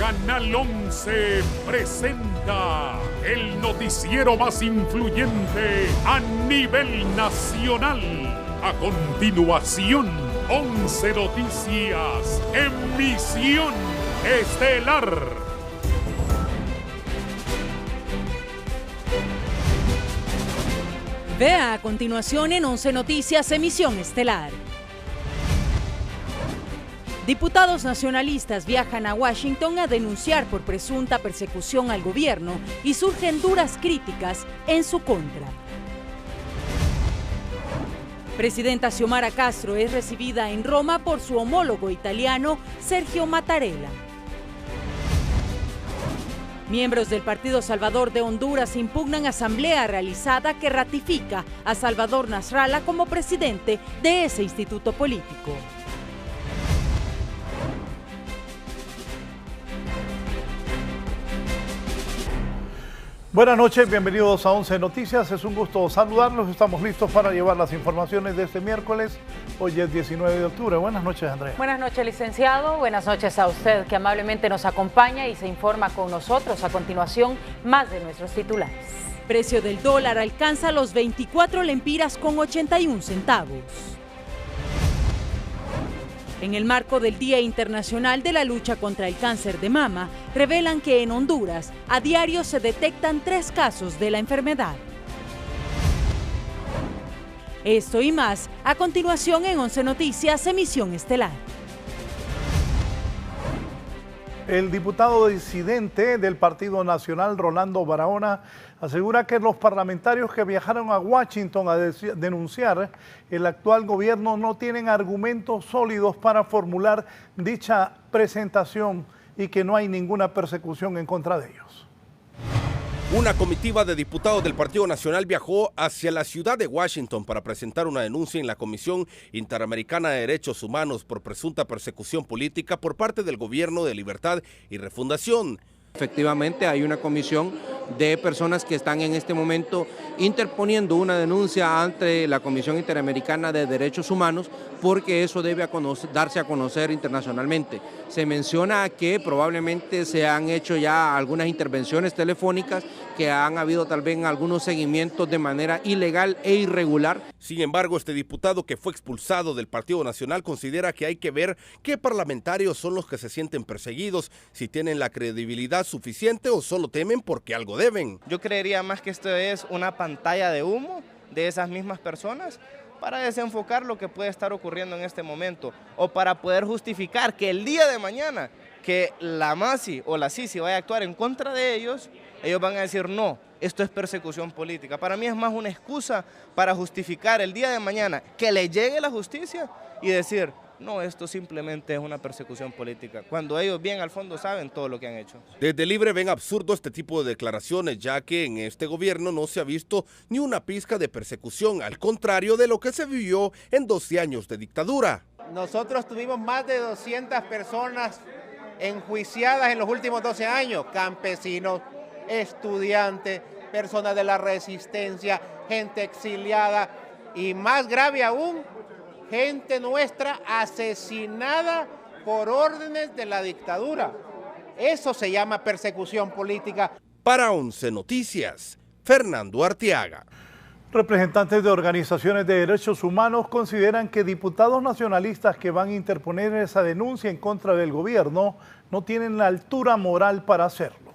Canal 11 presenta el noticiero más influyente a nivel nacional. A continuación, 11 Noticias, emisión estelar. Vea a continuación en 11 Noticias, emisión estelar. Diputados nacionalistas viajan a Washington a denunciar por presunta persecución al gobierno y surgen duras críticas en su contra. Presidenta Xiomara Castro es recibida en Roma por su homólogo italiano Sergio Mattarella. Miembros del Partido Salvador de Honduras impugnan asamblea realizada que ratifica a Salvador Nasralla como presidente de ese instituto político. Buenas noches, bienvenidos a 11 Noticias. Es un gusto saludarlos. Estamos listos para llevar las informaciones de este miércoles. Hoy es 19 de octubre. Buenas noches, Andrea. Buenas noches, licenciado. Buenas noches a usted que amablemente nos acompaña y se informa con nosotros. A continuación, más de nuestros titulares. Precio del dólar alcanza los 24 lempiras con 81 centavos. En el marco del Día Internacional de la Lucha contra el Cáncer de Mama, revelan que en Honduras a diario se detectan 3 casos de la enfermedad. Esto y más a continuación en 11 Noticias, emisión estelar. El diputado disidente del Partido Nacional, Rolando Barahona, asegura que los parlamentarios que viajaron a Washington a denunciar el actual gobierno no tienen argumentos sólidos para formular dicha presentación y que no hay ninguna persecución en contra de ellos. Una comitiva de diputados del Partido Nacional viajó hacia la ciudad de Washington para presentar una denuncia en la Comisión Interamericana de Derechos Humanos por presunta persecución política por parte del Gobierno de Libertad y Refundación. Efectivamente, hay una comisión de personas que están en este momento interponiendo una denuncia ante la Comisión Interamericana de Derechos Humanos porque eso debe darse a conocer internacionalmente. Se menciona que probablemente se han hecho ya algunas intervenciones telefónicas, que han habido tal vez algunos seguimientos de manera ilegal e irregular. Sin embargo, este diputado que fue expulsado del Partido Nacional considera que hay que ver qué parlamentarios son los que se sienten perseguidos, si tienen la credibilidad suficiente o solo temen porque algo deben. Yo creería más que esto es una pantalla de humo de esas mismas personas para desenfocar lo que puede estar ocurriendo en este momento o para poder justificar que el día de mañana que la MASI o la CICI vaya a actuar en contra de ellos, ellos van a decir no, esto es persecución política. Para mí es más una excusa para justificar el día de mañana que le llegue la justicia y decir no, esto simplemente es una persecución política, cuando ellos bien al fondo saben todo lo que han hecho. Desde Libre ven absurdo este tipo de declaraciones, ya que en este gobierno no se ha visto ni una pizca de persecución, al contrario de lo que se vivió en 12 años de dictadura. Nosotros tuvimos más de 200 personas enjuiciadas en los últimos 12 años, campesinos, estudiantes, personas de la resistencia, gente exiliada y más grave aún, gente nuestra asesinada por órdenes de la dictadura. Eso se llama persecución política. Para 11 Noticias, Fernando Arteaga. Representantes de organizaciones de derechos humanos consideran que diputados nacionalistas que van a interponer esa denuncia en contra del gobierno no tienen la altura moral para hacerlo.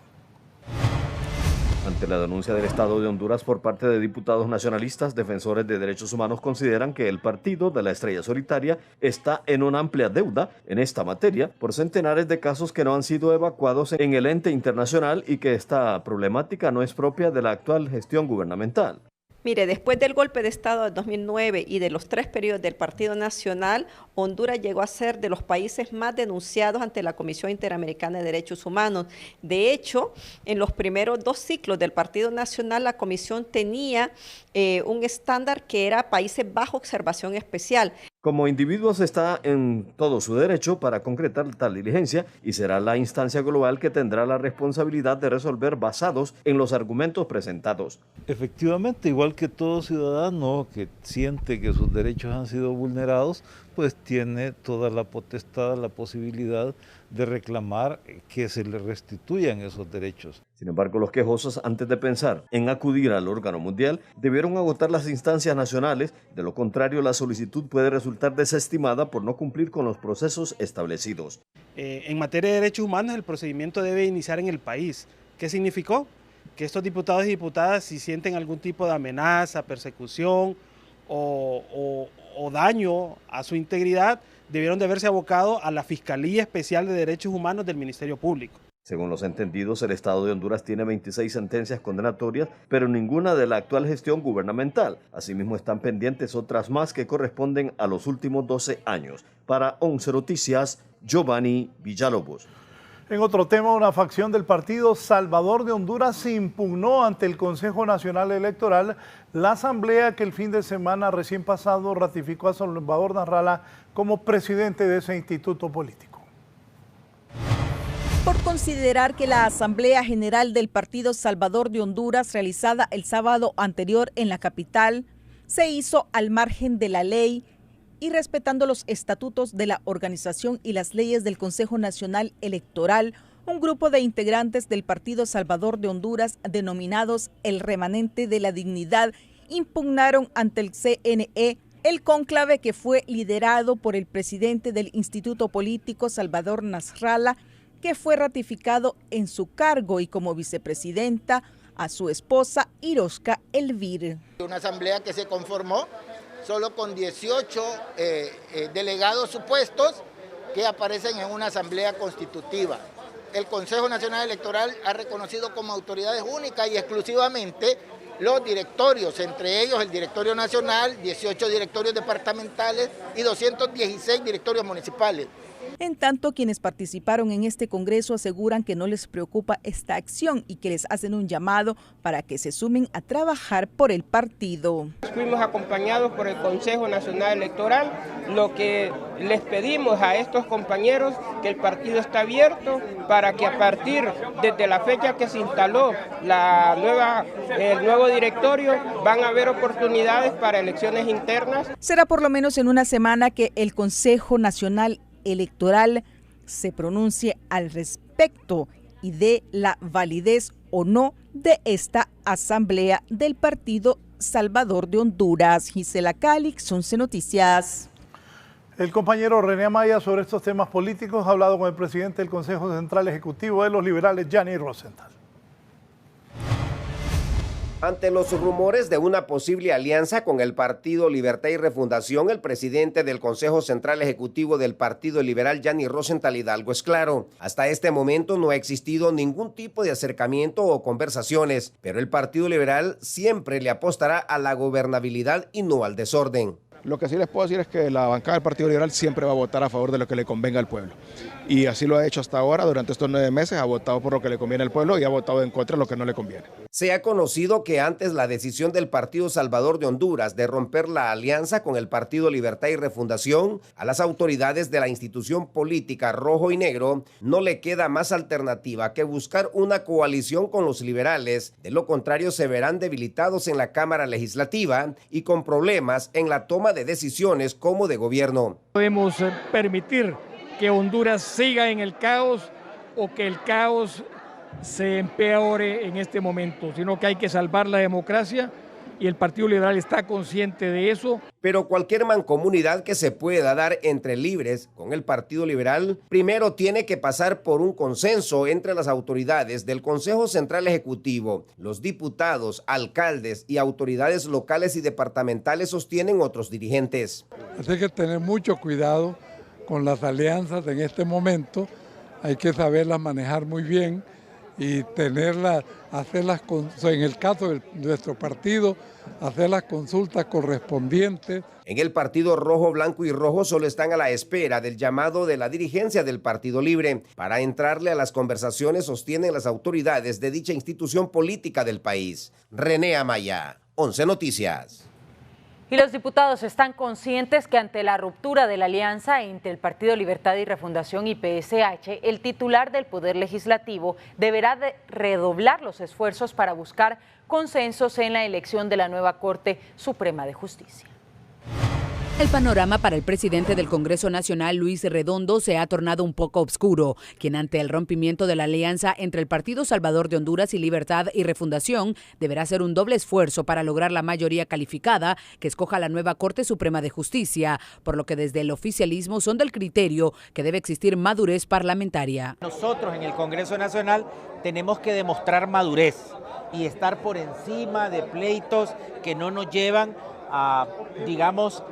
Ante la denuncia del Estado de Honduras por parte de diputados nacionalistas, defensores de derechos humanos consideran que el partido de la estrella solitaria está en una amplia deuda en esta materia por centenares de casos que no han sido evacuados en el ente internacional y que esta problemática no es propia de la actual gestión gubernamental. Mire, después del golpe de Estado del 2009 y de los 3 periodos del Partido Nacional, Honduras llegó a ser de los países más denunciados ante la Comisión Interamericana de Derechos Humanos. De hecho, en los primeros 2 ciclos del Partido Nacional, la Comisión tenía un estándar que era países bajo observación especial. Como individuos está en todo su derecho para concretar tal diligencia y será la instancia global que tendrá la responsabilidad de resolver basados en los argumentos presentados. Efectivamente, igual que todo ciudadano que siente que sus derechos han sido vulnerados, pues tiene toda la potestad, la posibilidad de reclamar que se le restituyan esos derechos. Sin embargo, los quejosos, antes de pensar en acudir al órgano mundial, debieron agotar las instancias nacionales. De lo contrario, la solicitud puede resultar desestimada por no cumplir con los procesos establecidos. En materia de derechos humanos, el procedimiento debe iniciar en el país. ¿Qué significó? Que estos diputados y diputadas, si sienten algún tipo de amenaza, persecución o daño a su integridad, debieron de verse abocados a la Fiscalía Especial de Derechos Humanos del Ministerio Público. Según los entendidos, el Estado de Honduras tiene 26 sentencias condenatorias, pero ninguna de la actual gestión gubernamental. Asimismo, están pendientes otras más que corresponden a los últimos 12 años. Para 11 Noticias, Giovanni Villalobos. En otro tema, una facción del Partido Salvador de Honduras impugnó ante el Consejo Nacional Electoral la asamblea que el fin de semana recién pasado ratificó a Salvador Nasralla como presidente de ese instituto político. Por considerar que la Asamblea General del Partido Salvador de Honduras, realizada el sábado anterior en la capital, se hizo al margen de la ley y respetando los estatutos de la organización y las leyes del Consejo Nacional Electoral, un grupo de integrantes del Partido Salvador de Honduras, denominados el Remanente de la Dignidad, impugnaron ante el CNE el cónclave que fue liderado por el presidente del Instituto Político, Salvador Nasralla, que fue ratificado en su cargo, y como vicepresidenta a su esposa Iroska Elvir. Una asamblea que se conformó solo con 18 delegados supuestos que aparecen en una asamblea constitutiva. El Consejo Nacional Electoral ha reconocido como autoridades únicas y exclusivamente los directorios, entre ellos el Directorio Nacional, 18 directorios departamentales y 216 directorios municipales. En tanto, quienes participaron en este congreso aseguran que no les preocupa esta acción y que les hacen un llamado para que se sumen a trabajar por el partido. Fuimos acompañados por el Consejo Nacional Electoral. Lo que les pedimos a estos compañeros, que el partido está abierto para que a partir desde la fecha que se instaló el nuevo directorio, van a haber oportunidades para elecciones internas. Será por lo menos en una semana que el Consejo Nacional Electoral se pronuncie al respecto y dé la validez o no de esta asamblea del Partido Salvador de Honduras. Gisela Calix, 11 Noticias. El compañero René Amaya, sobre estos temas políticos, ha hablado con el presidente del Consejo Central Ejecutivo de los Liberales, Gianni Rosenthal. Ante los rumores de una posible alianza con el Partido Libertad y Refundación, el presidente del Consejo Central Ejecutivo del Partido Liberal, Gianni Rosenthal Hidalgo, es claro: hasta este momento no ha existido ningún tipo de acercamiento o conversaciones, pero el Partido Liberal siempre le apostará a la gobernabilidad y no al desorden. Lo que sí les puedo decir es que la bancada del Partido Liberal siempre va a votar a favor de lo que le convenga al pueblo. Y así lo ha hecho hasta ahora. Durante estos 9 meses ha votado por lo que le conviene al pueblo y ha votado en contra de lo que no le conviene. Se ha conocido que antes la decisión del Partido Salvador de Honduras de romper la alianza con el Partido Libertad y Refundación, a las autoridades de la institución política rojo y negro no le queda más alternativa que buscar una coalición con los liberales. De lo contrario, se verán debilitados en la Cámara Legislativa y con problemas en la toma de decisiones como de gobierno. Podemos permitir que Honduras siga en el caos o que el caos se empeore en este momento, sino que hay que salvar la democracia y el Partido Liberal está consciente de eso. Pero cualquier mancomunidad que se pueda dar entre libres con el Partido Liberal, primero tiene que pasar por un consenso entre las autoridades del Consejo Central Ejecutivo. Los diputados, alcaldes y autoridades locales y departamentales, sostienen otros dirigentes. Hay que tener mucho cuidado con las alianzas en este momento, hay que saberlas manejar muy bien y hacerlas, en el caso de nuestro partido, hacer las consultas correspondientes. En el Partido Rojo, Blanco y Rojo solo están a la espera del llamado de la dirigencia del Partido Libre para entrarle a las conversaciones, sostienen las autoridades de dicha institución política del país. René Amaya, 11 Noticias. Y los diputados están conscientes que ante la ruptura de la alianza entre el Partido Libertad y Refundación y PSH, el titular del Poder Legislativo deberá de redoblar los esfuerzos para buscar consensos en la elección de la nueva Corte Suprema de Justicia. El panorama para el presidente del Congreso Nacional, Luis Redondo, se ha tornado un poco oscuro, quien ante el rompimiento de la alianza entre el Partido Salvador de Honduras y Libertad y Refundación deberá hacer un doble esfuerzo para lograr la mayoría calificada que escoja la nueva Corte Suprema de Justicia, por lo que desde el oficialismo son del criterio que debe existir madurez parlamentaria. Nosotros en el Congreso Nacional tenemos que demostrar madurez y estar por encima de pleitos que no nos llevan a, digamos,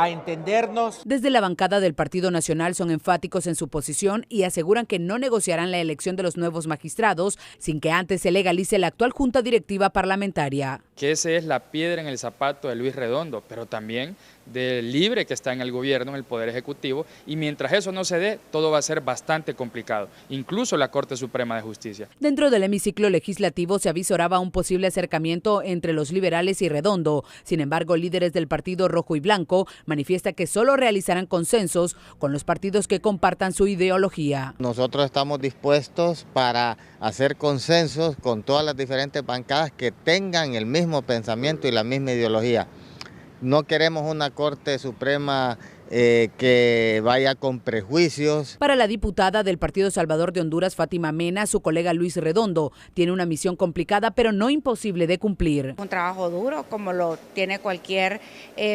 a entendernos. Desde la bancada del Partido Nacional son enfáticos en su posición y aseguran que no negociarán la elección de los nuevos magistrados sin que antes se legalice la actual Junta Directiva Parlamentaria. Que esa es la piedra en el zapato de Luis Redondo, pero también del Libre que está en el gobierno, en el Poder Ejecutivo, y mientras eso no se dé, todo va a ser bastante complicado, incluso la Corte Suprema de Justicia. Dentro del hemiciclo legislativo se avisoraba un posible acercamiento entre los liberales y Redondo. Sin embargo, líderes del Partido Rojo y Blanco manifiesta que solo realizarán consensos con los partidos que compartan su ideología. Nosotros estamos dispuestos para hacer consensos con todas las diferentes bancadas que tengan el mismo pensamiento y la misma ideología. No queremos una Corte Suprema que vaya con prejuicios. Para la diputada del Partido Salvador de Honduras, Fátima Mena, su colega Luis Redondo tiene una misión complicada pero no imposible de cumplir. Un trabajo duro como lo tiene cualquier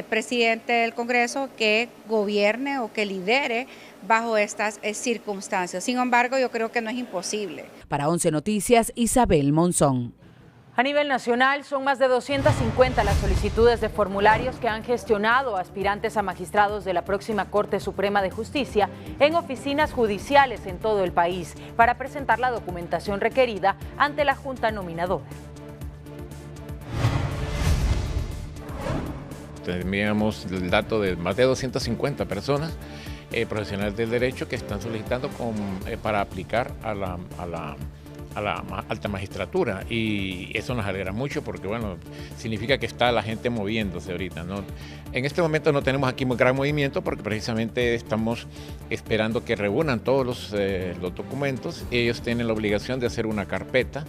presidente del Congreso que gobierne o que lidere bajo estas circunstancias. Sin embargo, yo creo que no es imposible. Para 11 Noticias, Isabel Monzón. A nivel nacional, son más de 250 las solicitudes de formularios que han gestionado aspirantes a magistrados de la próxima Corte Suprema de Justicia en oficinas judiciales en todo el país para presentar la documentación requerida ante la Junta Nominadora. Teníamos el dato de más de 250 personas, profesionales del derecho, que están solicitando para aplicar a la alta magistratura, y eso nos alegra mucho porque, bueno, significa que está la gente moviéndose ahorita, ¿no? En este momento no tenemos aquí un gran movimiento porque precisamente estamos esperando que reúnan todos los documentos. Ellos tienen la obligación de hacer una carpeta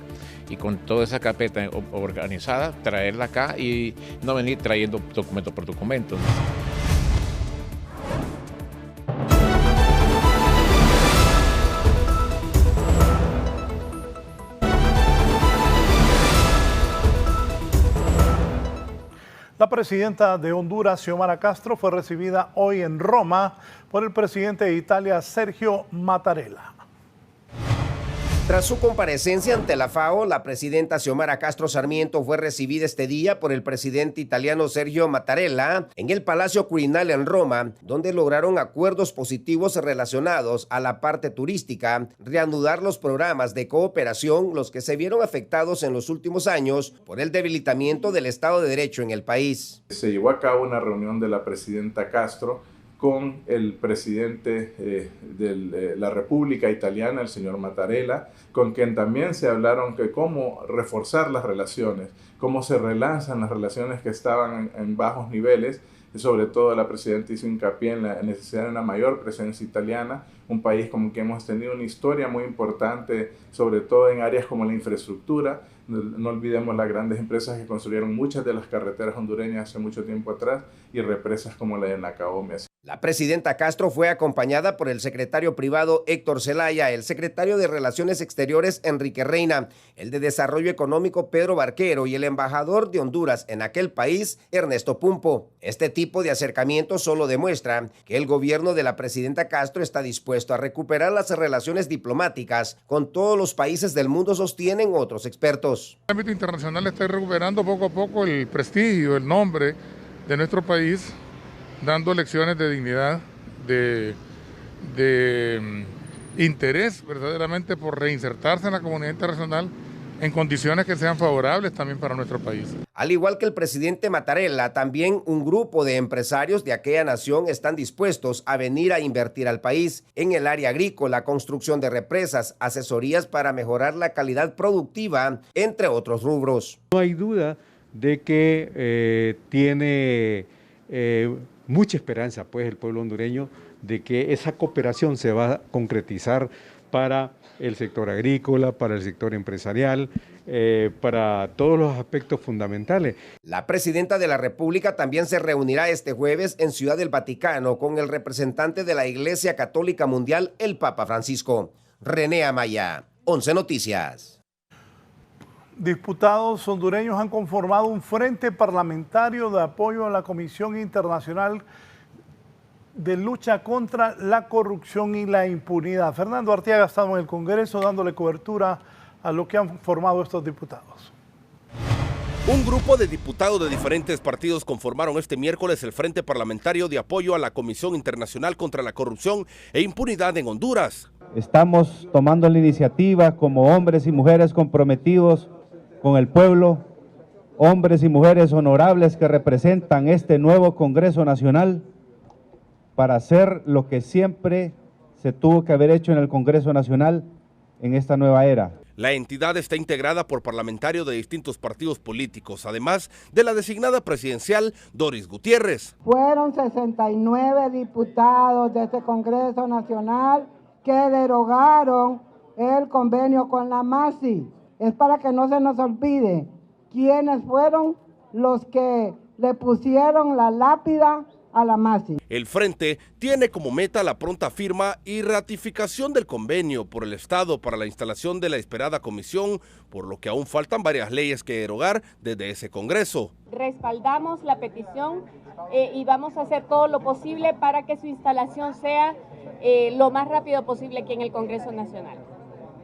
y con toda esa carpeta organizada traerla acá y no venir trayendo documento por documento, ¿no? La presidenta de Honduras, Xiomara Castro, fue recibida hoy en Roma por el presidente de Italia, Sergio Mattarella. Tras su comparecencia ante la FAO, la presidenta Xiomara Castro Sarmiento fue recibida este día por el presidente italiano Sergio Mattarella en el Palacio Quirinale en Roma, donde lograron acuerdos positivos relacionados a la parte turística, reanudar los programas de cooperación, los que se vieron afectados en los últimos años por el debilitamiento del Estado de Derecho en el país. Se llevó a cabo una reunión de la presidenta Castro con el presidente de la República Italiana, el señor Mattarella, con quien también se hablaron de cómo reforzar las relaciones, cómo se relanzan las relaciones que estaban en bajos niveles. Sobre todo la presidenta hizo hincapié en la necesidad de una mayor presencia italiana, un país como que hemos tenido una historia muy importante, sobre todo en áreas como la infraestructura. No olvidemos las grandes empresas que construyeron muchas de las carreteras hondureñas hace mucho tiempo atrás y represas como la de Nacaome. La presidenta Castro fue acompañada por el secretario privado Héctor Zelaya, el secretario de Relaciones Exteriores Enrique Reina, el de Desarrollo Económico Pedro Barquero y el embajador de Honduras en aquel país, Ernesto Pumpo. Este tipo de acercamiento solo demuestra que el gobierno de la presidenta Castro está dispuesto a recuperar las relaciones diplomáticas con todos los países del mundo, sostienen otros expertos. El ámbito internacional está recuperando poco a poco el prestigio, el nombre de nuestro país, dando lecciones de dignidad, de interés verdaderamente por reinsertarse en la comunidad internacional en condiciones que sean favorables también para nuestro país. Al igual que el presidente Mattarella, también un grupo de empresarios de aquella nación están dispuestos a venir a invertir al país en el área agrícola, construcción de represas, asesorías para mejorar la calidad productiva, entre otros rubros. No hay duda de que tiene mucha esperanza, pues, el pueblo hondureño de que esa cooperación se va a concretizar para el sector agrícola, para el sector empresarial, para todos los aspectos fundamentales. La presidenta de la República también se reunirá este jueves en Ciudad del Vaticano con el representante de la Iglesia Católica Mundial, el Papa Francisco. René Amaya, 11 Noticias. Diputados hondureños han conformado un frente parlamentario de apoyo a la Comisión Internacional de Lucha contra la Corrupción y la Impunidad. Fernando Arteaga ha estado en el Congreso dándole cobertura a lo que han formado estos diputados. Un grupo de diputados de diferentes partidos conformaron este miércoles el Frente Parlamentario de Apoyo a la Comisión Internacional contra la Corrupción e Impunidad en Honduras. Estamos tomando la iniciativa como hombres y mujeres comprometidos con el pueblo, hombres y mujeres honorables que representan este nuevo Congreso Nacional, para hacer lo que siempre se tuvo que haber hecho en el Congreso Nacional en esta nueva era. La entidad está integrada por parlamentarios de distintos partidos políticos, además de la designada presidencial Doris Gutiérrez. Fueron 69 diputados de este Congreso Nacional que derogaron el convenio con la MASI. Es para que no se nos olvide quiénes fueron los que le pusieron la lápida a la MASI. El frente tiene como meta la pronta firma y ratificación del convenio por el Estado para la instalación de la esperada comisión, por lo que aún faltan varias leyes que derogar desde ese Congreso. Respaldamos la petición y vamos a hacer todo lo posible para que su instalación sea lo más rápido posible aquí en el Congreso Nacional.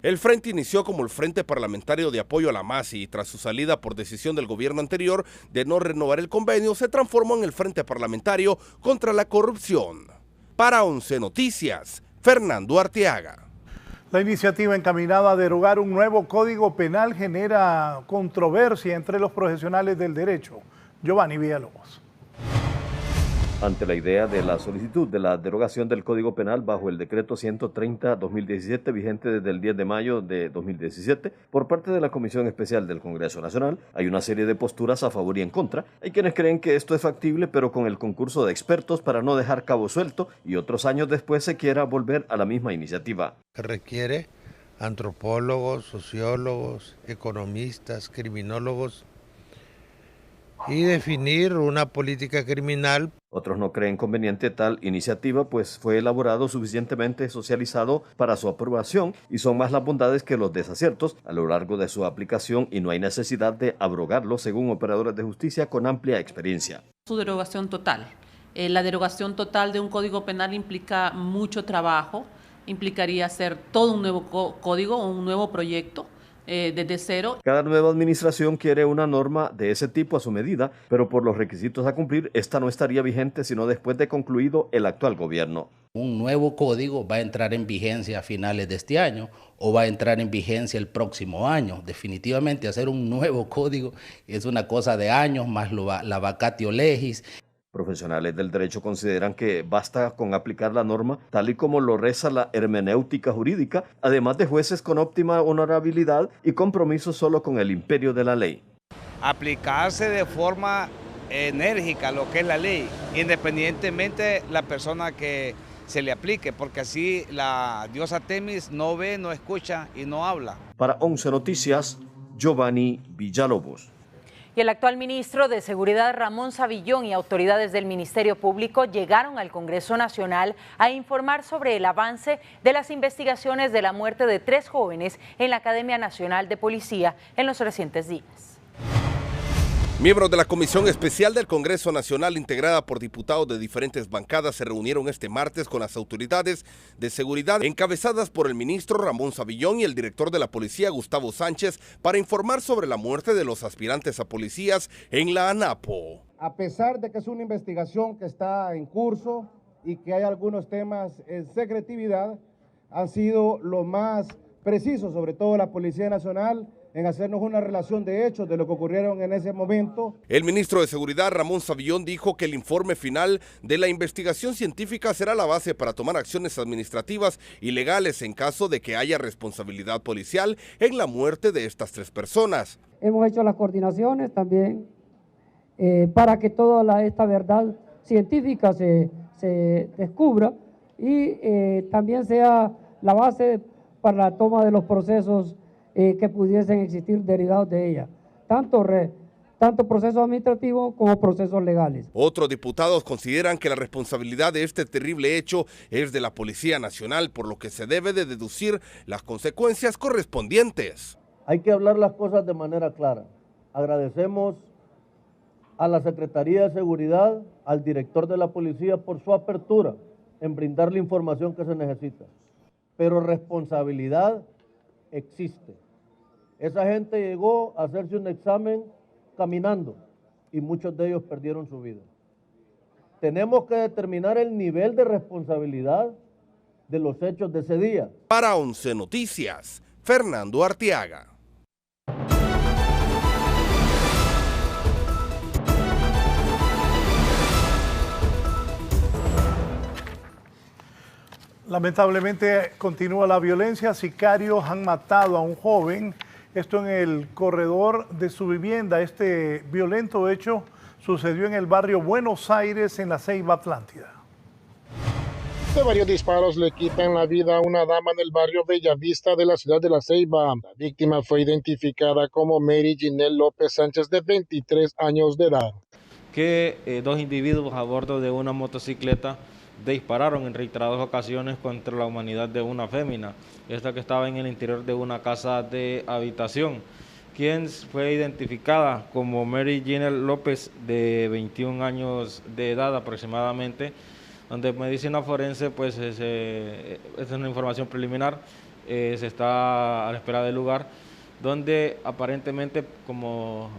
El frente inició como el Frente Parlamentario de Apoyo a la MASI y tras su salida por decisión del gobierno anterior de no renovar el convenio, se transformó en el Frente Parlamentario contra la Corrupción. Para 11 Noticias, Fernando Arteaga. La iniciativa encaminada a derogar un nuevo código penal genera controversia entre los profesionales del derecho. Giovanni Villalobos. Ante la idea de la solicitud de la derogación del Código Penal bajo el decreto 130/2017, vigente desde el 10 de mayo de 2017, por parte de la Comisión Especial del Congreso Nacional, hay una serie de posturas a favor y en contra. Hay quienes creen que esto es factible, pero con el concurso de expertos para no dejar cabo suelto, y otros años después se quiera volver a la misma iniciativa. Requiere antropólogos, sociólogos, economistas, criminólogos, y definir una política criminal. Otros no creen conveniente tal iniciativa, pues fue elaborado suficientemente socializado para su aprobación y son más las bondades que los desaciertos a lo largo de su aplicación y no hay necesidad de abrogarlo, según operadores de justicia con amplia experiencia. Su derogación total. La derogación total de un código penal implica mucho trabajo, implicaría hacer todo un nuevo código o un nuevo proyecto. Desde cero. Cada nueva administración quiere una norma de ese tipo a su medida, pero por los requisitos a cumplir, esta no estaría vigente sino después de concluido el actual gobierno. Un nuevo código va a entrar en vigencia a finales de este año o va a entrar en vigencia el próximo año. Definitivamente hacer un nuevo código es una cosa de años, más la vacatio legis. Profesionales del derecho consideran que basta con aplicar la norma tal y como lo reza la hermenéutica jurídica, además de jueces con óptima honorabilidad y compromiso solo con el imperio de la ley. Aplicarse de forma enérgica lo que es la ley, independientemente la persona que se le aplique, porque así la diosa Temis no ve, no escucha y no habla. Para 11 Noticias, Giovanni Villalobos. Y el actual ministro de Seguridad, Ramón Savillón, y autoridades del Ministerio Público llegaron al Congreso Nacional a informar sobre el avance de las investigaciones de la muerte de 3 jóvenes en la Academia Nacional de Policía en los recientes días. Miembros de la Comisión Especial del Congreso Nacional, integrada por diputados de diferentes bancadas, se reunieron este martes con las autoridades de seguridad encabezadas por el ministro Ramón Savillón y el director de la Policía, Gustavo Sánchez, para informar sobre la muerte de los aspirantes a policías en la ANAPO. A pesar de que es una investigación que está en curso y que hay algunos temas en secretividad, han sido lo más precisos, sobre todo la Policía Nacional, en hacernos una relación de hechos de lo que ocurrieron en ese momento. El ministro de Seguridad, Ramón Savillón, dijo que el informe final de la investigación científica será la base para tomar acciones administrativas y legales en caso de que haya responsabilidad policial en la muerte de estas 3 personas. Hemos hecho las coordinaciones también para que toda esta verdad científica se descubra y también sea la base para la toma de los procesos que pudiesen existir derivados de ella, tanto procesos administrativos como procesos legales. Otros diputados consideran que la responsabilidad de este terrible hecho es de la Policía Nacional, por lo que se debe de deducir las consecuencias correspondientes. Hay que hablar las cosas de manera clara. Agradecemos a la Secretaría de Seguridad, al director de la policía por su apertura en brindar la información que se necesita. Pero responsabilidad existe. Esa gente llegó a hacerse un examen caminando y muchos de ellos perdieron su vida. Tenemos que determinar el nivel de responsabilidad de los hechos de ese día. Para 11 Noticias, Fernando Arteaga. Lamentablemente continúa la violencia. Sicarios han matado a un joven, esto en el corredor de su vivienda. Este violento hecho sucedió en el barrio Buenos Aires, en la Ceiba Atlántida. De varios disparos le quitan la vida a una dama en el barrio Bellavista de la ciudad de La Ceiba. La víctima fue identificada como Mary Ginel López Sánchez, de 23 años de edad. Que dos individuos a bordo de una motocicleta dispararon en reiteradas ocasiones contra la humanidad de una fémina, esta que estaba en el interior de una casa de habitación, quien fue identificada como Mary Ginel López, de 21 años de edad aproximadamente, donde medicina forense, pues es una información preliminar, se está a la espera del lugar, donde aparentemente, como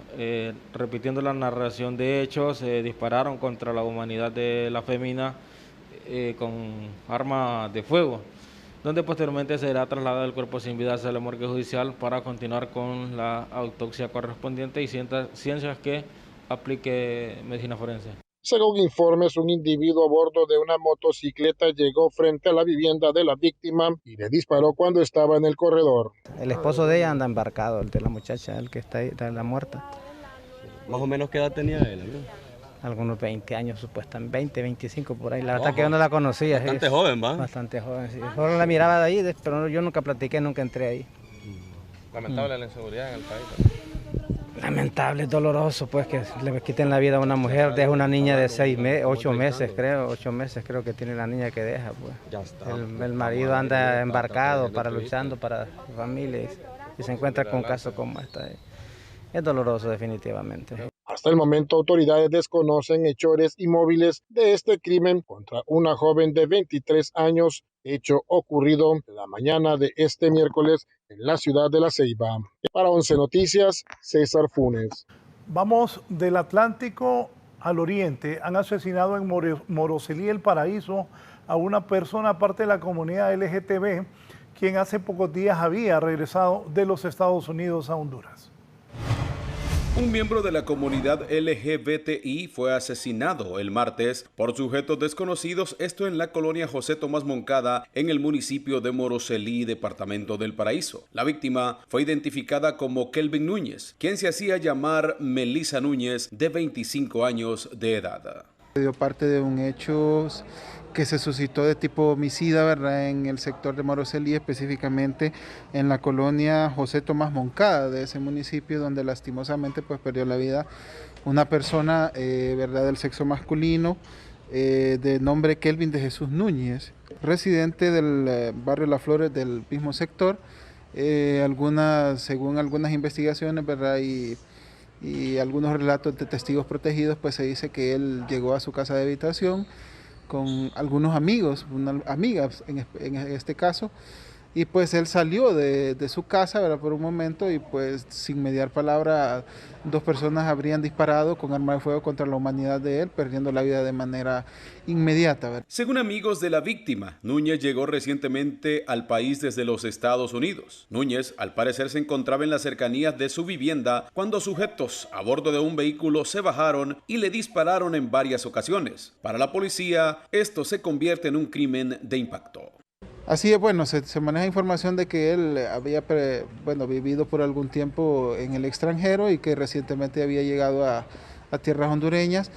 repitiendo la narración de hechos, dispararon contra la humanidad de la fémina con arma de fuego, donde posteriormente será trasladado el cuerpo sin vida hacia la morgue judicial para continuar con la autopsia correspondiente y ciencias que aplique medicina forense. Según informes, un individuo a bordo de una motocicleta llegó frente a la vivienda de la víctima y le disparó cuando estaba en el corredor. El esposo de ella anda embarcado, el de la muchacha, el que está ahí, la muerta. ¿Más o menos qué edad tenía él? Algunos 20 años, supuestamente, 20, 25 por ahí. La verdad que yo no la conocía. Bastante joven, ¿va? Bastante joven, sí. Solo la miraba de ahí, pero yo nunca platiqué, nunca entré ahí. Lamentable la inseguridad en el país. Lamentable, doloroso, pues, que le quiten la vida a una mujer. Deja una niña de 8 meses, creo que tiene la niña que deja, pues. Ya está. El marido anda embarcado luchando para su familia y se encuentra con un caso como este. Es doloroso, definitivamente. Hasta el momento, autoridades desconocen hechores y móviles de este crimen contra una joven de 23 años, hecho ocurrido la mañana de este miércoles en la ciudad de La Ceiba. Para 11 Noticias, César Funes. Vamos del Atlántico al oriente. Han asesinado en Moroselí, El Paraíso, a una persona parte de la comunidad LGTB, quien hace pocos días había regresado de los Estados Unidos a Honduras. Un miembro de la comunidad LGBTI fue asesinado el martes por sujetos desconocidos, esto en la colonia José Tomás Moncada, en el municipio de Moroselí, departamento del Paraíso. La víctima fue identificada como Kelvin Núñez, quien se hacía llamar Melissa Núñez, de 25 años de edad. Dio parte de un hecho que se suscitó de tipo homicida, ¿verdad?, en el sector de Moroselí, específicamente en la colonia José Tomás Moncada de ese municipio, donde lastimosamente pues perdió la vida una persona, ¿verdad?, del sexo masculino, de nombre Kelvin de Jesús Núñez, residente del barrio Las Flores del mismo sector. Según algunas investigaciones, ¿verdad?, y algunos relatos de testigos protegidos, pues se dice que él llegó a su casa de habitación con algunos amigos, amigas en este caso, y pues él salió de su casa, ¿verdad?, por un momento, y pues sin mediar palabra, dos personas habrían disparado con arma de fuego contra la humanidad de él, perdiendo la vida de manera inmediata, ¿verdad? Según amigos de la víctima, Núñez llegó recientemente al país desde los Estados Unidos. Núñez, al parecer, se encontraba en las cercanías de su vivienda cuando sujetos a bordo de un vehículo se bajaron y le dispararon en varias ocasiones. Para la policía, esto se convierte en un crimen de impacto. Así es, bueno, se maneja información de que él había vivido por algún tiempo en el extranjero y que recientemente había llegado a tierras hondureñas.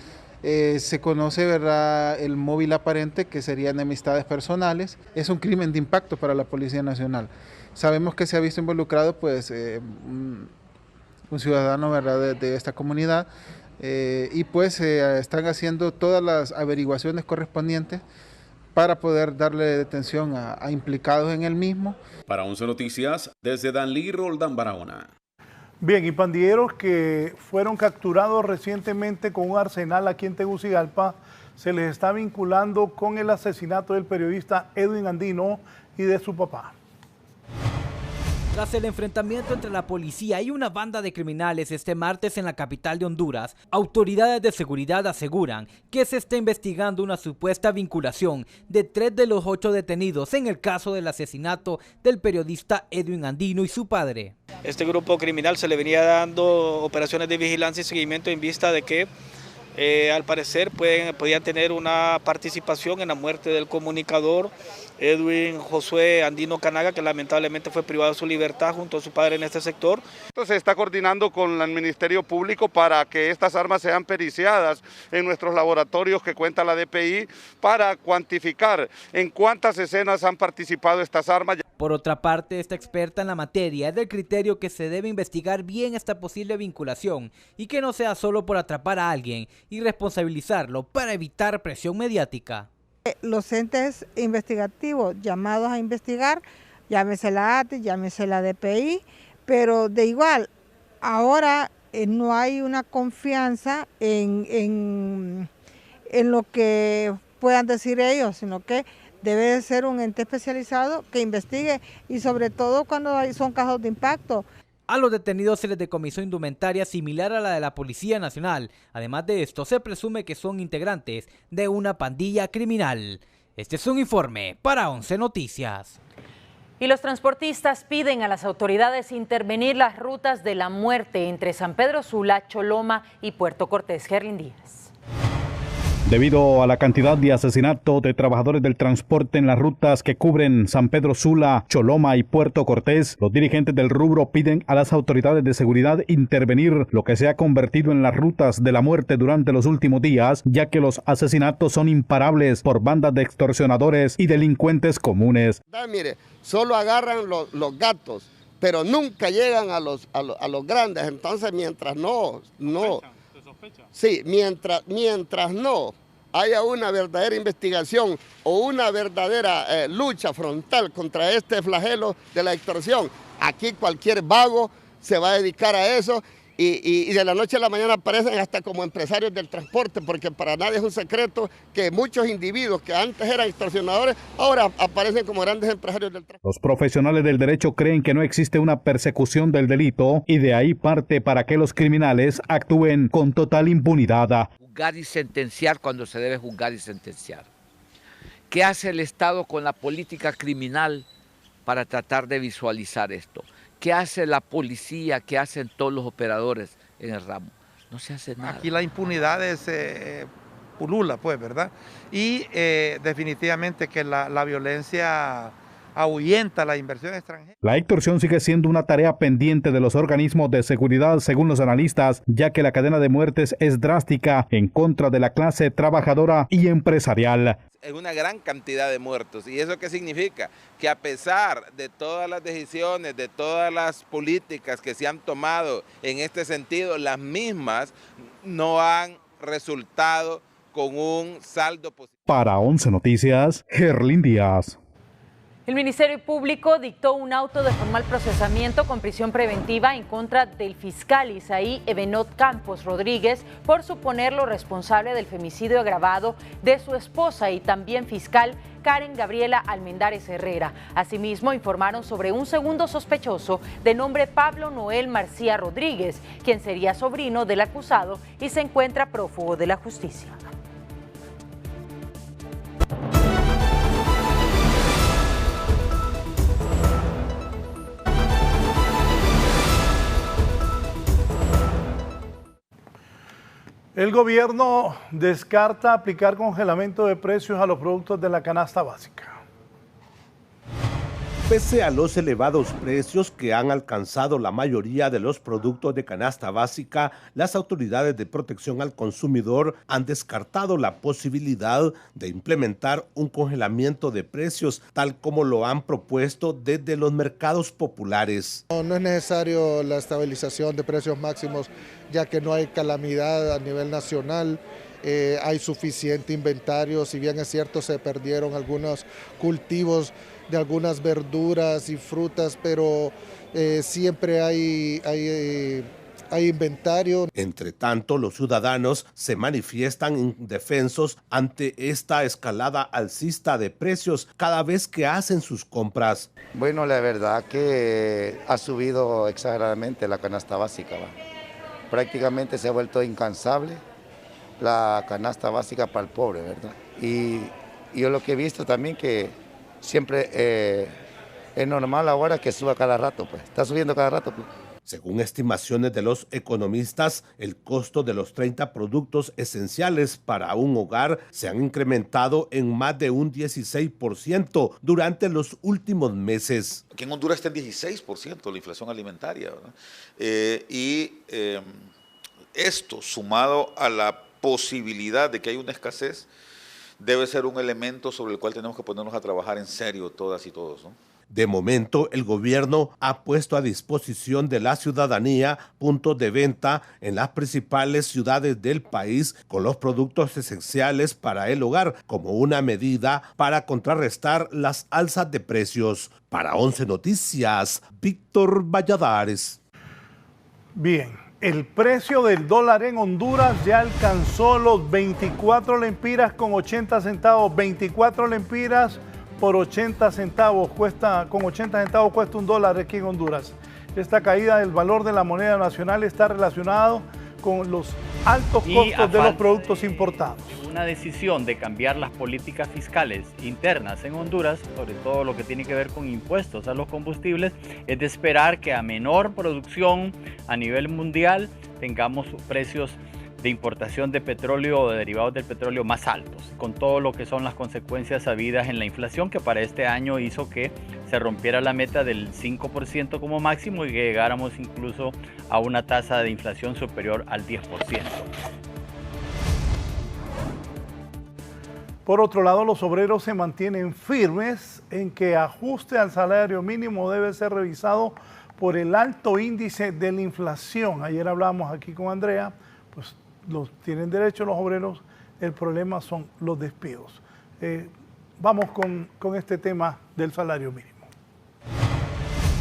Se conoce, ¿verdad?, el móvil aparente, que serían enemistades personales. Es un crimen de impacto para la Policía Nacional. Sabemos que se ha visto involucrado pues un ciudadano, ¿verdad?, de esta comunidad, y pues están haciendo todas las averiguaciones correspondientes para poder darle detención a implicados en el mismo. Para 11 Noticias, desde Danlí, Roldán Barahona. Bien, y pandilleros que fueron capturados recientemente con un arsenal aquí en Tegucigalpa, se les está vinculando con el asesinato del periodista Edwin Andino y de su papá. Tras el enfrentamiento entre la policía y una banda de criminales este martes en la capital de Honduras, autoridades de seguridad aseguran que se está investigando una supuesta vinculación de 3 de los 8 detenidos en el caso del asesinato del periodista Edwin Andino y su padre. Este grupo criminal se le venía dando operaciones de vigilancia y seguimiento en vista de que al parecer podían tener una participación en la muerte del comunicador Edwin Josué Andino Canaga, que lamentablemente fue privado de su libertad junto a su padre en este sector. Se está coordinando con el Ministerio Público para que estas armas sean periciadas en nuestros laboratorios que cuenta la DPI para cuantificar en cuántas escenas han participado estas armas. Por otra parte, esta experta en la materia es del criterio que se debe investigar bien esta posible vinculación y que no sea solo por atrapar a alguien y responsabilizarlo para evitar presión mediática. Los entes investigativos llamados a investigar, llámese la ATI, llámese la DPI, pero de igual, ahora no hay una confianza en lo que puedan decir ellos, sino que debe ser un ente especializado que investigue y sobre todo cuando son casos de impacto. A los detenidos se les decomisó indumentaria similar a la de la Policía Nacional. Además de esto, se presume que son integrantes de una pandilla criminal. Este es un informe para 11 Noticias. Y los transportistas piden a las autoridades intervenir las rutas de la muerte entre San Pedro Sula, Choloma y Puerto Cortés. Gerlin Díaz. Debido a la cantidad de asesinatos de trabajadores del transporte en las rutas que cubren San Pedro Sula, Choloma y Puerto Cortés, los dirigentes del rubro piden a las autoridades de seguridad intervenir lo que se ha convertido en las rutas de la muerte durante los últimos días, ya que los asesinatos son imparables por bandas de extorsionadores y delincuentes comunes. Mire, solo agarran los gatos, pero nunca llegan a los grandes, entonces mientras no. Sí, mientras no haya una verdadera investigación o una verdadera lucha frontal contra este flagelo de la extorsión, aquí cualquier vago se va a dedicar a eso y de la noche a la mañana aparecen hasta como empresarios del transporte, porque para nadie es un secreto que muchos individuos que antes eran extorsionadores ahora aparecen como grandes empresarios del transporte. Los profesionales del derecho creen que no existe una persecución del delito y de ahí parte para que los criminales actúen con total impunidad. Juzgar y sentenciar cuando se debe juzgar y sentenciar. ¿Qué hace el Estado con la política criminal para tratar de visualizar esto? ¿Qué hace la policía? ¿Qué hacen todos los operadores en el ramo? No se hace nada. Aquí la impunidad pulula, pues, ¿verdad? Y definitivamente que la violencia ahuyenta la inversión extranjera. La extorsión sigue siendo una tarea pendiente de los organismos de seguridad, según los analistas, ya que la cadena de muertes es drástica en contra de la clase trabajadora y empresarial. Es una gran cantidad de muertos. ¿Y eso qué significa? Que a pesar de todas las decisiones, de todas las políticas que se han tomado en este sentido, las mismas no han resultado con un saldo positivo. Para 11 Noticias, Gerlin Díaz. El Ministerio Público dictó un auto de formal procesamiento con prisión preventiva en contra del fiscal Isaí Ebenot Campos Rodríguez por suponerlo responsable del femicidio agravado de su esposa y también fiscal Karen Gabriela Almendares Herrera. Asimismo, informaron sobre un segundo sospechoso de nombre Pablo Noel Marcía Rodríguez, quien sería sobrino del acusado y se encuentra prófugo de la justicia. El gobierno descarta aplicar congelamiento de precios a los productos de la canasta básica. Pese a los elevados precios que han alcanzado la mayoría de los productos de canasta básica, las autoridades de protección al consumidor han descartado la posibilidad de implementar un congelamiento de precios, tal como lo han propuesto desde los mercados populares. No es necesario la estabilización de precios máximos, ya que no hay calamidad a nivel nacional. Hay suficiente inventario, si bien es cierto se perdieron algunos cultivos de algunas verduras y frutas, pero siempre hay inventario. Entre tanto, los ciudadanos se manifiestan indefensos ante esta escalada alcista de precios cada vez que hacen sus compras. Bueno, la verdad que ha subido exageradamente la canasta básica. Prácticamente se ha vuelto incansable la canasta básica para el pobre, ¿verdad? Y yo lo que he visto también que siempre es normal ahora que suba cada rato, pues. Está subiendo cada rato, pues. Según estimaciones de los economistas, el costo de los 30 productos esenciales para un hogar se han incrementado en más de un 16% durante los últimos meses. Aquí en Honduras está en 16% la inflación alimentaria, ¿verdad? Esto, sumado a la posibilidad de que haya una escasez, debe ser un elemento sobre el cual tenemos que ponernos a trabajar en serio todas y todos, ¿no? De momento, el gobierno ha puesto a disposición de la ciudadanía puntos de venta en las principales ciudades del país con los productos esenciales para el hogar, como una medida para contrarrestar las alzas de precios. Para 11 Noticias, Víctor Valladares. Bien. El precio del dólar en Honduras ya alcanzó los 24 lempiras con 80 centavos. 24 lempiras por 80 centavos cuesta, con 80 centavos cuesta un dólar aquí en Honduras. Esta caída del valor de la moneda nacional está relacionado con los altos costos de los productos importados. Una decisión de cambiar las políticas fiscales internas en Honduras, sobre todo lo que tiene que ver con impuestos a los combustibles, es de esperar que a menor producción a nivel mundial tengamos precios de importación de petróleo o de derivados del petróleo más altos, con todo lo que son las consecuencias sabidas en la inflación, que para este año hizo que se rompiera la meta del 5% como máximo y que llegáramos incluso a una tasa de inflación superior al 10%. Por otro lado, los obreros se mantienen firmes en que ajuste al salario mínimo debe ser revisado por el alto índice de la inflación. Ayer hablábamos aquí con Andrea, pues tienen derecho los obreros, el problema son los despidos. Vamos con este tema del salario mínimo.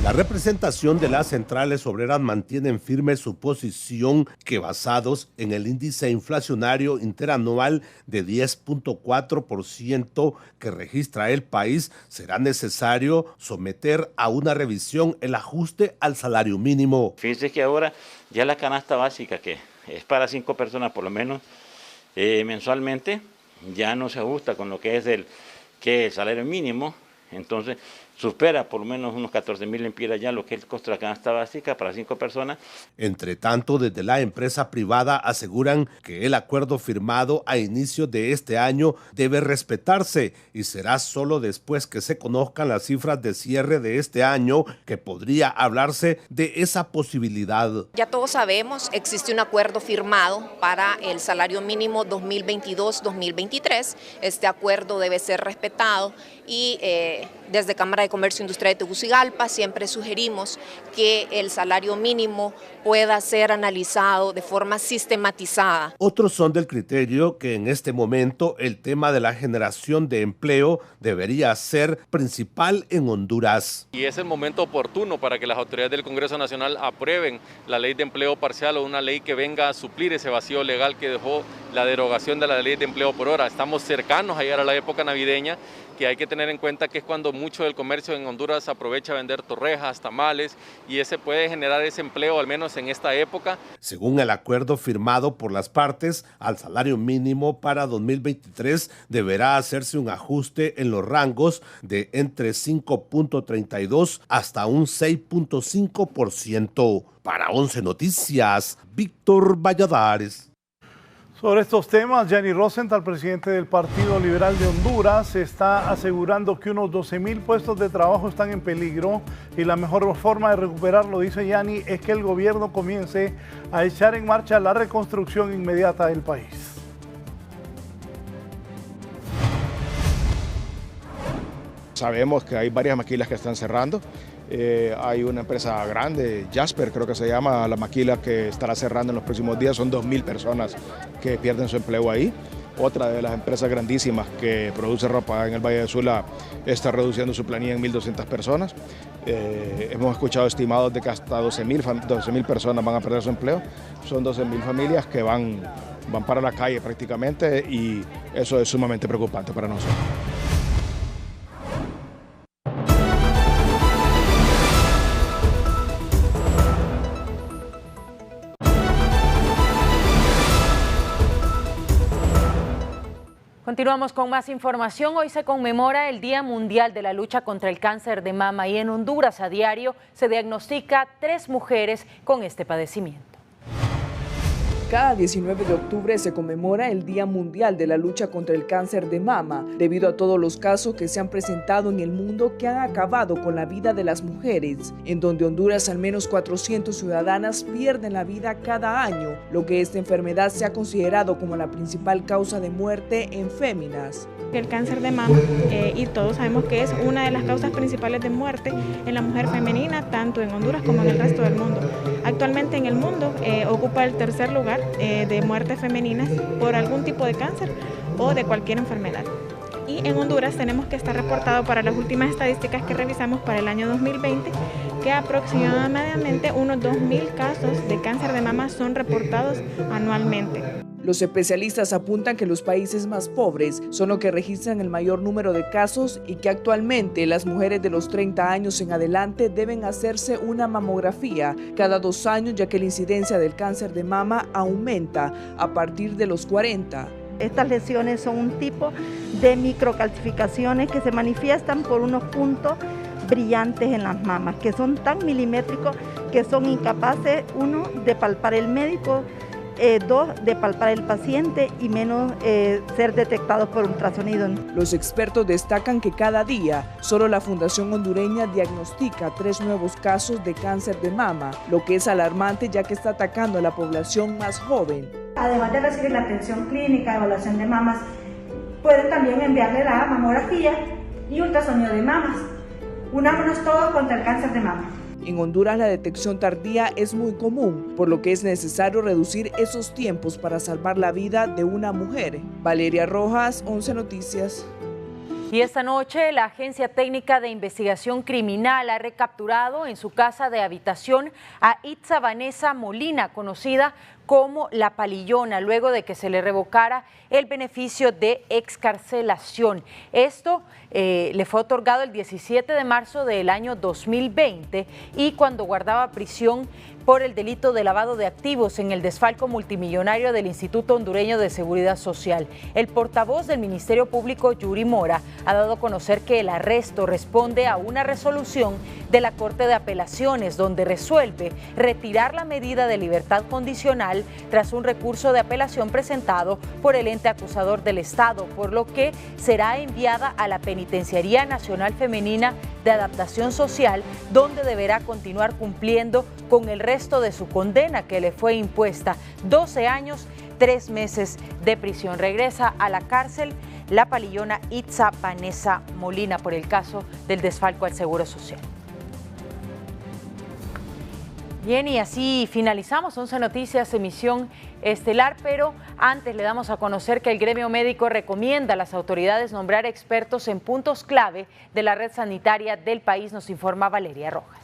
La representación de las centrales obreras mantienen firme su posición que, basados en el índice inflacionario interanual de 10.4% que registra el país, será necesario someter a una revisión el ajuste al salario mínimo. Fíjense que ahora ya la canasta básica, que es para 5 personas por lo menos mensualmente, ya no se ajusta con lo que es el salario mínimo, entonces supera por lo menos unos 14.000 lempiras ya lo que es el costo de la canasta básica para 5 personas. Entre tanto, desde la empresa privada aseguran que el acuerdo firmado a inicio de este año debe respetarse y será solo después que se conozcan las cifras de cierre de este año que podría hablarse de esa posibilidad. Ya todos sabemos, existe un acuerdo firmado para el salario mínimo 2022-2023. Este acuerdo debe ser respetado y desde Cámara de Comercio Industrial de Tegucigalpa siempre sugerimos que el salario mínimo pueda ser analizado de forma sistematizada. Otros son del criterio que en este momento el tema de la generación de empleo debería ser principal en Honduras. Y es el momento oportuno para que las autoridades del Congreso Nacional aprueben la ley de empleo parcial o una ley que venga a suplir ese vacío legal que dejó la derogación de la ley de empleo por hora. Estamos cercanos a llegar a la época navideña, que hay que tener en cuenta que es cuando mucho del comercio en Honduras aprovecha a vender torrejas, tamales, y ese puede generar ese empleo al menos en esta época. Según el acuerdo firmado por las partes, al salario mínimo para 2023 deberá hacerse un ajuste en los rangos de entre 5.32 hasta un 6.5%. Para 11 Noticias, Víctor Valladares. Sobre estos temas, Gianni Rosenthal, presidente del Partido Liberal de Honduras, está asegurando que unos 12.000 puestos de trabajo están en peligro y la mejor forma de recuperarlo, dice Gianni, es que el gobierno comience a echar en marcha la reconstrucción inmediata del país. Sabemos que hay varias maquilas que están cerrando. Hay una empresa grande, Jasper creo que se llama, la maquila que estará cerrando en los próximos días. Son 2.000 personas que pierden su empleo ahí. Otra de las empresas grandísimas que produce ropa en el Valle de Sula está reduciendo su planilla en 1.200 personas. Hemos escuchado estimados de que hasta 12.000 personas van a perder su empleo. Son 12.000 familias que van para la calle prácticamente y eso es sumamente preocupante para nosotros. Continuamos con más información. Hoy se conmemora el Día Mundial de la Lucha contra el Cáncer de Mama y en Honduras a diario se diagnostica 3 mujeres con este padecimiento. Cada 19 de octubre se conmemora el Día Mundial de la Lucha contra el Cáncer de Mama, debido a todos los casos que se han presentado en el mundo que han acabado con la vida de las mujeres, en donde Honduras al menos 400 ciudadanas pierden la vida cada año, lo que esta enfermedad se ha considerado como la principal causa de muerte en féminas. El cáncer de mama, y todos sabemos que es una de las causas principales de muerte en la mujer femenina, tanto en Honduras como en el resto del mundo. Actualmente en el mundo ocupa el tercer lugar de muertes femeninas por algún tipo de cáncer o de cualquier enfermedad. Y en Honduras tenemos que estar reportado para las últimas estadísticas que revisamos para el año 2020, que aproximadamente unos 2.000 casos de cáncer de mama son reportados anualmente. Los especialistas apuntan que los países más pobres son los que registran el mayor número de casos y que actualmente las mujeres de los 30 años en adelante deben hacerse una mamografía cada 2 años, ya que la incidencia del cáncer de mama aumenta a partir de los 40. Estas lesiones son un tipo de microcalcificaciones que se manifiestan por unos puntos brillantes en las mamas, que son tan milimétricos que son incapaces, 1, de palpar el médico, 2, de palpar el paciente y menos ser detectados por ultrasonido. Los expertos destacan que cada día solo la Fundación Hondureña diagnostica 3 nuevos casos de cáncer de mama, lo que es alarmante ya que está atacando a la población más joven. Además de recibir la atención clínica, evaluación de mamas, pueden también enviarle la mamografía y ultrasonido de mamas. Unámonos todos contra el cáncer de mama. En Honduras la detección tardía es muy común, por lo que es necesario reducir esos tiempos para salvar la vida de una mujer. Valeria Rojas, 11 Noticias. Y esta noche la Agencia Técnica de Investigación Criminal ha recapturado en su casa de habitación a Itza Vanessa Molina, conocida como La Palillona, luego de que se le revocara el beneficio de excarcelación. Esto le fue otorgado el 17 de marzo del año 2020 y cuando guardaba prisión por el delito de lavado de activos en el desfalco multimillonario del Instituto Hondureño de Seguridad Social. El portavoz del Ministerio Público, Yuri Mora, ha dado a conocer que el arresto responde a una resolución de la Corte de Apelaciones, donde resuelve retirar la medida de libertad condicional tras un recurso de apelación presentado por el ente acusador del Estado, por lo que será enviada a la Penitenciaría Nacional Femenina de Adaptación Social, donde deberá continuar cumpliendo con el resto de su condena que le fue impuesta, 12 años, 3 meses de prisión. Regresa a la cárcel la palillona Itza Vanessa Molina por el caso del desfalco al Seguro Social. Bien, y así finalizamos 11 Noticias, emisión estelar, pero antes le damos a conocer que el gremio médico recomienda a las autoridades nombrar expertos en puntos clave de la red sanitaria del país, nos informa Valeria Rojas.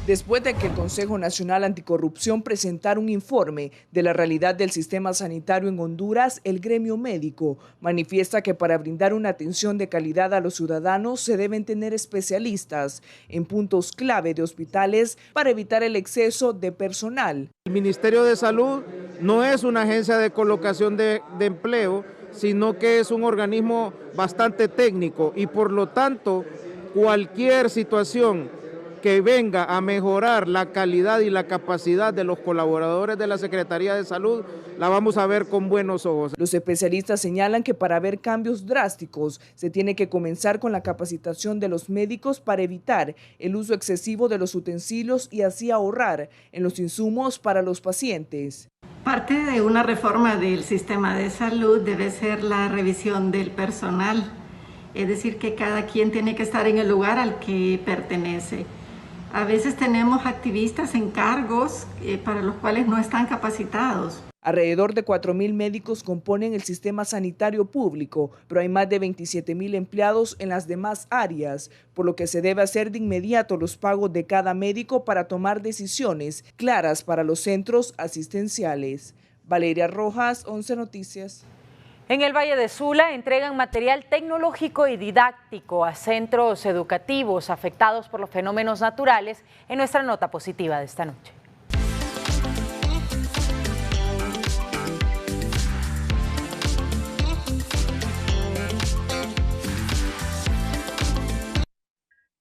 Después de que el Consejo Nacional Anticorrupción presentara un informe de la realidad del sistema sanitario en Honduras, el gremio médico manifiesta que para brindar una atención de calidad a los ciudadanos se deben tener especialistas en puntos clave de hospitales para evitar el exceso de personal. El Ministerio de Salud no es una agencia de colocación de empleo, sino que es un organismo bastante técnico y por lo tanto cualquier situación que venga a mejorar la calidad y la capacidad de los colaboradores de la Secretaría de Salud, la vamos a ver con buenos ojos. Los especialistas señalan que para ver cambios drásticos se tiene que comenzar con la capacitación de los médicos para evitar el uso excesivo de los utensilios y así ahorrar en los insumos para los pacientes. Parte de una reforma del sistema de salud debe ser la revisión del personal, es decir, que cada quien tiene que estar en el lugar al que pertenece. A veces tenemos activistas en cargos para los cuales no están capacitados. Alrededor de 4.000 médicos componen el sistema sanitario público, pero hay más de 27.000 empleados en las demás áreas, por lo que se debe hacer de inmediato los pagos de cada médico para tomar decisiones claras para los centros asistenciales. Valeria Rojas, 11 Noticias. En el Valle de Sula entregan material tecnológico y didáctico a centros educativos afectados por los fenómenos naturales en nuestra nota positiva de esta noche.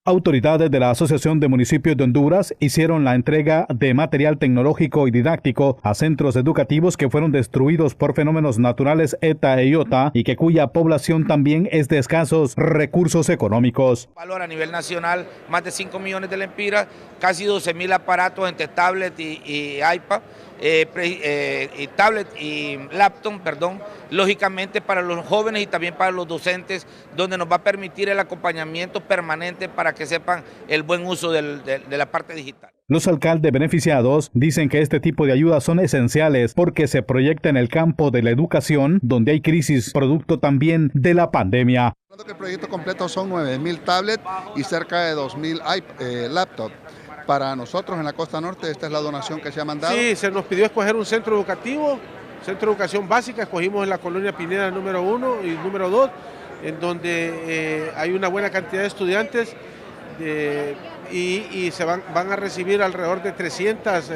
Autoridades de la Asociación de Municipios de Honduras hicieron la entrega de material tecnológico y didáctico a centros educativos que fueron destruidos por fenómenos naturales ETA e IOTA y que cuya población también es de escasos recursos económicos. Valor a nivel nacional, más de 5 millones de lempiras, casi 12.000 aparatos entre tablet y iPad. Y tablet y laptop, lógicamente para los jóvenes y también para los docentes, donde nos va a permitir el acompañamiento permanente para que sepan el buen uso de la parte digital. Los alcaldes beneficiados dicen que este tipo de ayudas son esenciales porque se proyecta en el campo de la educación, donde hay crisis producto también de la pandemia. El proyecto completo son 9.000 tablets y cerca de 2.000 laptops. Para nosotros en la costa norte esta es la donación que se ha mandado. Sí, se nos pidió escoger un centro educativo, centro de educación básica, escogimos en la colonia Pineda número 1 y número 2, en donde hay una buena cantidad de estudiantes y se van a recibir alrededor de 300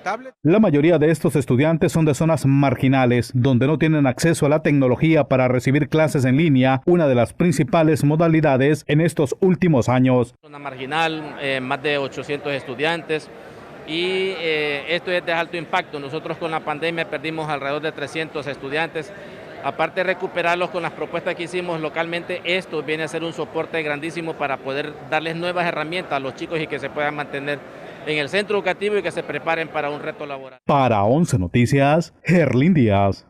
tablets. La mayoría de estos estudiantes son de zonas marginales, donde no tienen acceso a la tecnología para recibir clases en línea, una de las principales modalidades en estos últimos años. Zona marginal, más de 800 estudiantes y esto es de alto impacto. Nosotros con la pandemia perdimos alrededor de 300 estudiantes. Aparte de recuperarlos con las propuestas que hicimos localmente, esto viene a ser un soporte grandísimo para poder darles nuevas herramientas a los chicos y que se puedan mantener en el centro educativo y que se preparen para un reto laboral. Para 11 Noticias, Gerlin Díaz.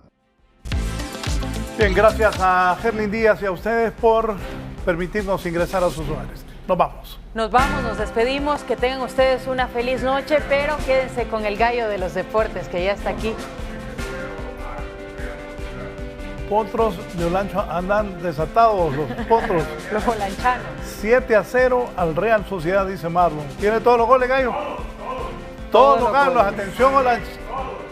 Bien, gracias a Gerlin Díaz y a ustedes por permitirnos ingresar a sus hogares. Nos vamos. Nos vamos, nos despedimos, que tengan ustedes una feliz noche, pero quédense con el gallo de los deportes que ya está aquí. Potros de Olancho andan desatados, los potros. Los olanchanos. 7-0 al Real Sociedad, dice Marlon. ¿Tiene todos los goles, gallo? Todos los goles. Atención,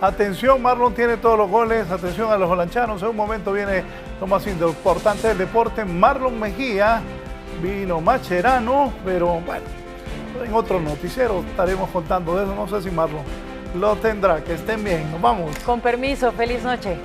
atención, Marlon tiene todos los goles. Atención a los olanchanos. En un momento viene lo más importante del deporte. Marlon Mejía, vino Macherano, pero bueno, en otro noticiero estaremos contando de eso. No sé si Marlon lo tendrá. Que estén bien, nos vamos. Con permiso, feliz noche.